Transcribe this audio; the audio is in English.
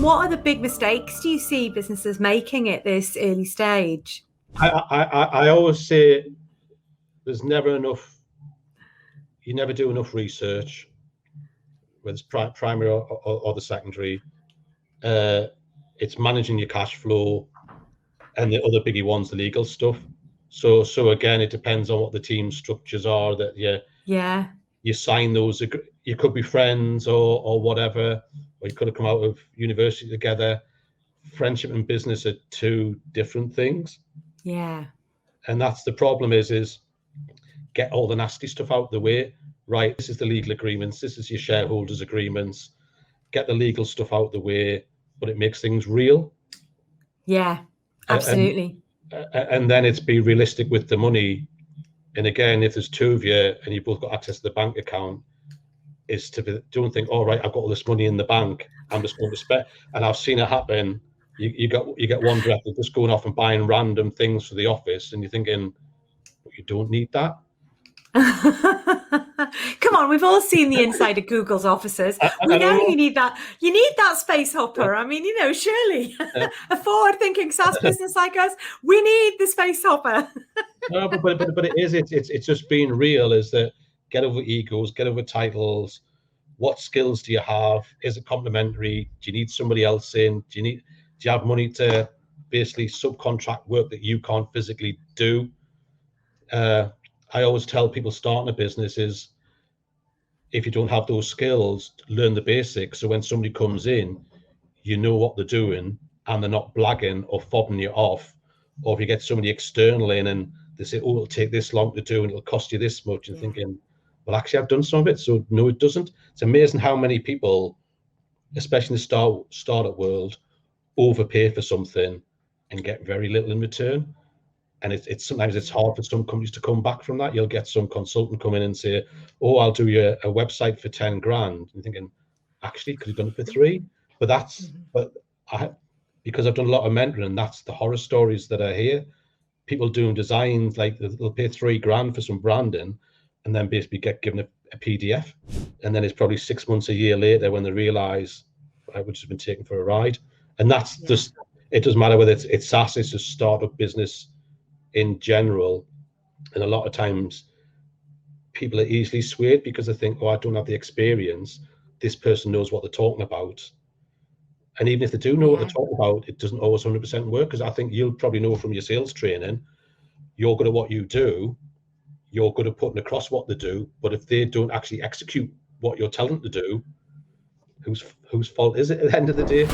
what are the big mistakes do you see businesses making at this early stage? I always say there's never enough. You never do enough research, whether it's primary or the secondary. It's managing your cash flow, and the other biggie one's the legal stuff. So again, it depends on what the team structures are. That you sign those. You could be friends or whatever, or you could have come out of university together. Friendship and business are two different things. Yeah. And that's the problem is get all the nasty stuff out the way. Right, this is the legal agreements, this is your shareholders agreements. Get the legal stuff out the way, but it makes things real. Yeah, absolutely. And then it's be realistic with the money. And again, if there's two of you and you both got access to the bank account, is don't think, all right, I've got all this money in the bank, I'm just going to spend. And I've seen it happen. You get one director just going off and buying random things for the office, and you're thinking, well, you don't need that. Come on, we've all seen the inside of Google's offices. We know you need that. You need that space hopper. I mean, surely a forward-thinking SaaS business like us, we need the space hopper. No, but it is. It's just being real. Is that get over egos, get over titles. What skills do you have? Is it complementary? Do you need somebody else in? Do you have money to basically subcontract work that you can't physically do? I always tell people starting a business is, if you don't have those skills, learn the basics. So when somebody comes in, you know what they're doing and they're not blagging or fobbing you off. Or if you get somebody external in and they say, oh, it'll take this long to do and it'll cost you this much, and thinking, well, actually, I've done some of it. So no, it doesn't. It's amazing how many people, especially in the startup world, overpay for something and get very little in return. And it's sometimes it's hard for some companies to come back from that. You'll get some consultant come in and say, oh, I'll do you a website for 10 grand. And you're thinking, actually, could have done it for 3. Because I've done a lot of mentoring, that's the horror stories that I hear. People doing designs, like they'll pay 3 grand for some branding and then basically get given a PDF. And then it's probably 6 months, a year later when they realize I've just been taken for a ride. And that's just, it doesn't matter whether it's SaaS, it's a startup business in general. And a lot of times people are easily swayed because they think, oh, I don't have the experience. This person knows what they're talking about. And even if they do know what they're talking about, it doesn't always 100% work, because I think you'll probably know from your sales training, you're good at what you do, you're good at putting across what they do, but if they don't actually execute what you're telling them to do, whose fault is it at the end of the day?